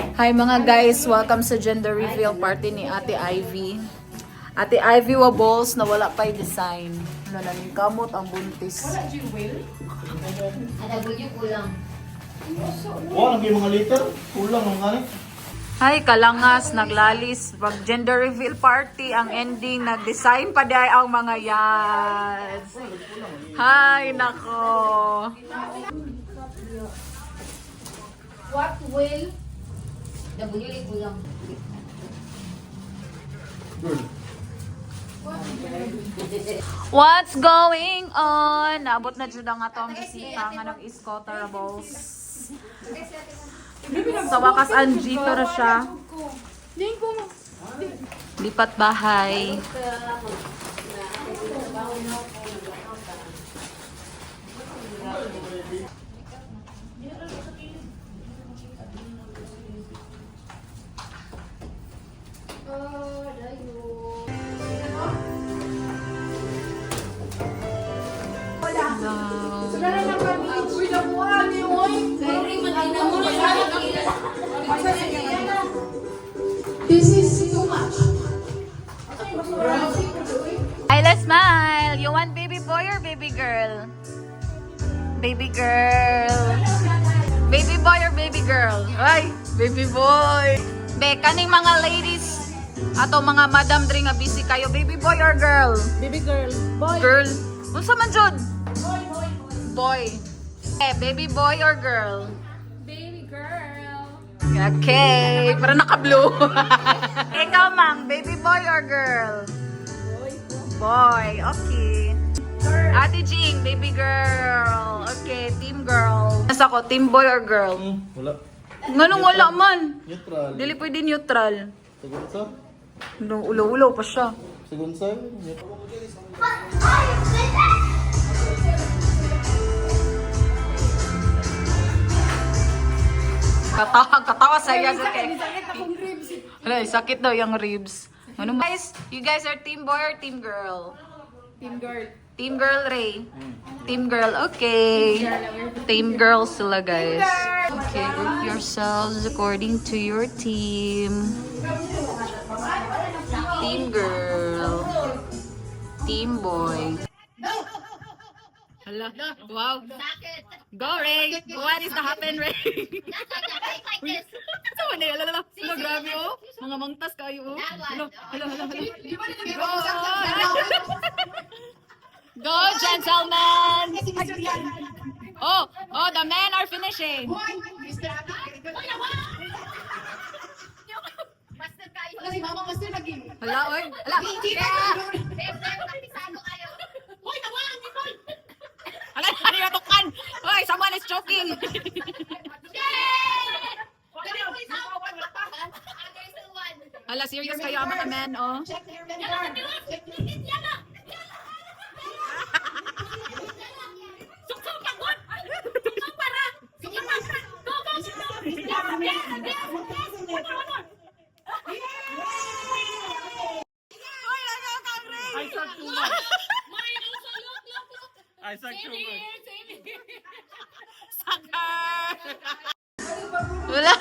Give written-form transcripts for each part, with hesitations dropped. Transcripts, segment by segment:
Hi mga guys, welcome sa gender reveal party ni Ate Ivy. Ate Ivy Wabbles na wala pa'y design. Nananing kamot ang buntis. Wala jewel? Ada bunyi kulang. Wala lagi mga liter. Kulang ang ganit. Hi, kalangas, naglalis. Pag gender reveal party, ang ending, nag-design pa dahil ang mga yas. Hi, nako. What will? Ada bunyi kulang. What's going on? Naabot na dyan ang atong bisita nga nag-iscoterables. Sa wakas, andito na siya. Lipat bahay. This is too much. Hi, let's smile. You want baby boy or baby girl? Baby girl. Baby boy or baby girl? Ay, baby boy. Be, kaning mga ladies ato mga madam diri nga busy kayo, baby boy or girl? Baby girl. Boy. Girl. Unsa man jud? Boy. Boy. Eh, baby boy or girl? Baby girl. Okay, para naka-blue. Ikaw, Mang, baby boy or girl? Boy. Boy, okay. Ate Jing, baby girl. Okay, team girl. Nasa ko, team boy or girl? Wala. Nganong wala man? Neutral. Dili pwede neutral. Sagun sa? Ulaw-ulaw pa siya. Sagun sa? Katawa sa iya sa kay. Hala, sakit daw yung ribs. Ano guys? You guys are team boy or team girl? Team girl. Team girl, Ray. Team girl, okay. Team girl sila, guys. Okay, group yourselves according to your team. Team girl. Team boy. Hala, wow. Go, Ray. What is to happen, Ray? Saan na yun? Hala, grabe, oh. Mga mangtas kayo, oh. Hala. Go, gentlemen! Oh, the men are finishing. Kasi mama master lagi. Hala, oy. Hala. Hala, ano yung tukan? Oy, someone is choking. Hala, serious kayo ang mga men, oh. I suck too much. Sucker! Wala.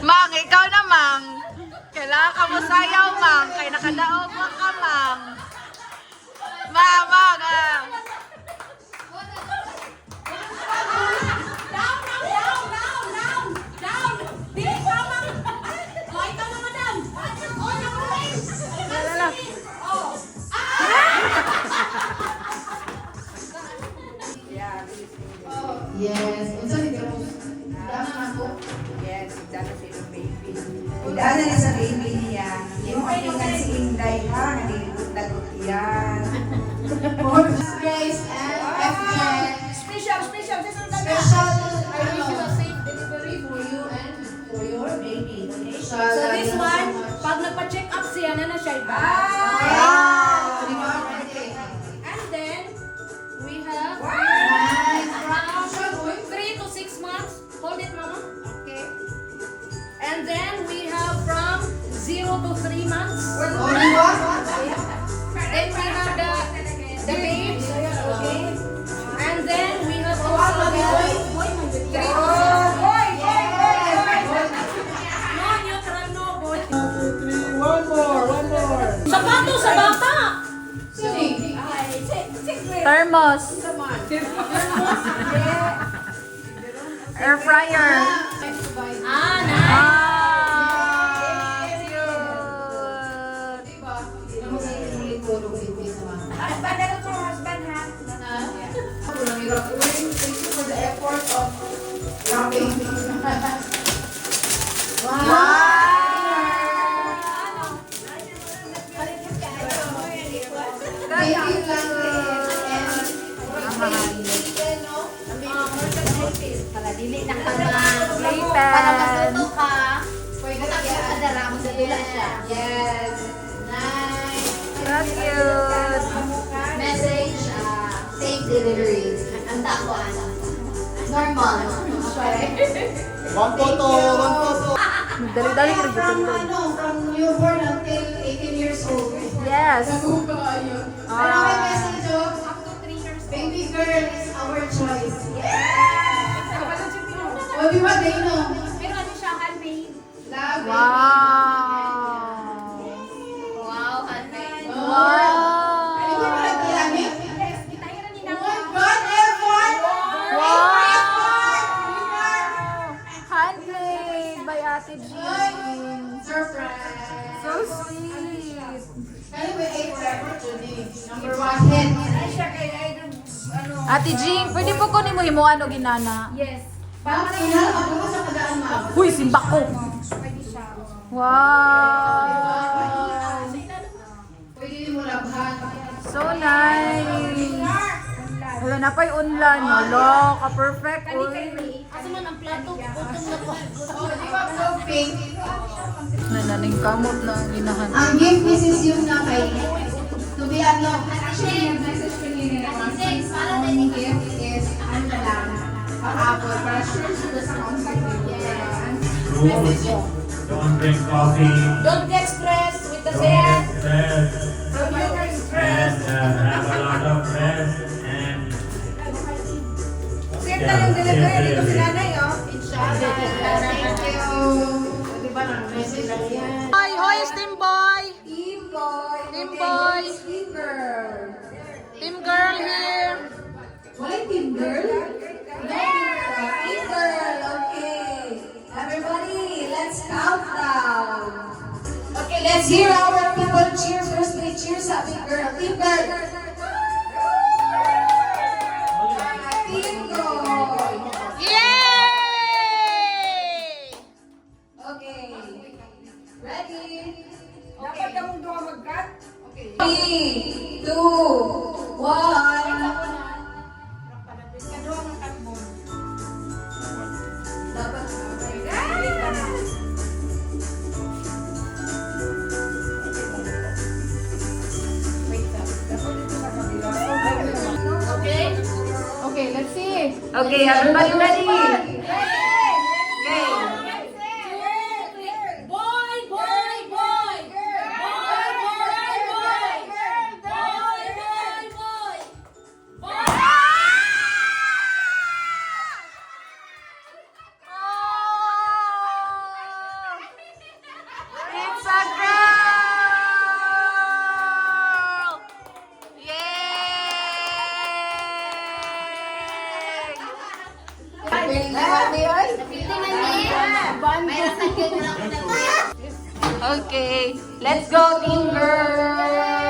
Mang, ikaw na, Mang. Kailangan ka mo sayaw, Mang. Kaya nakadaog mo ka, Mang. Mang, Yes. Unsa ni pero? Dama ako. Yes, dala sa iyong baby. Dala na sa baby niya. Yung kailangan si Inday ha, nalilot-lalot yan. Grace and FJ. Special! Special. I wish you a safe delivery for you and for your baby. So this one, pag nagpa-check up siya na siya iba. And then we have from 3 to 6 months. Hold it, mama. Okay. And then we have from 0 to 3 months. Only one? Thermos. Air fryer. Ah, na. Ah, cute. Husband, ano to, husband, ha? Thank you for the effort of wrapping. Thank you, Para dili na ka na. Playpen. Para matuto ka. Pwede ka sa dara mo sa dula siya. Yes. Nice. So cute. Message, safe delivery. Ang dako, normal. One photo. Dali-dali ka rin. From newborn until 18 years old. Yes. Naguga kayo. Ano may message of baby girl is our choice. O, di ba, Dino? Pero ano siya, handmade? Love it. Wow. Wow, handmade. Wow. Hindi ba nagkalamit? Itayo na ni Oh my God, Evan! Wow. Handmade by Ate Jean. Surprise! So sweet. Kaya may 8 records yun eh. Number 1 hit. Ate Jean, pwede po kunin mo himuan o ginana? Yes. Ma'am, sinal, ako sa kadaan, ma'am. Huy, simba ko. Wow. Pwede din mo labhan. So nice. Wala na pa yung unlan. Wala, ka-perfect. Uy. Asa man ang plato? Utong na po. Oh, di ba, flow pink? Nananing kamot na ginahan. Ang gift, this is yung na kay to be unlocked. Actually, yung message ko ni para din yung gift is ano na lang, apple, para sure sila sa concert with Rules. Don't drink coffee. Don't get stressed with the Don't get bed. stressed. And have a lot of rest. And Sir, yung delivery dito si nanay, oh. Inshallah. Thank you. Di ba na message lang yan? Hoy, hoy, Steam Boy. Team boy. Team boy. Team girl. Team girl here. Wala team girl? Team girl, okay. Everybody, let's count down. Okay, let's hear our people cheers. Firstly, cheers, happy girl. Team girl. Team boy. Yay! Okay. Ready? Dapat ka mong doon mag-cut. 3, 2, 1. Dapat. Okay, let's see. Okay, everybody ready? Okay. Boy, boy, boy. Boy, boy, boy. Boy, boy, boy. Boy. It's a girl! Yay! Okay, let's go, team girl!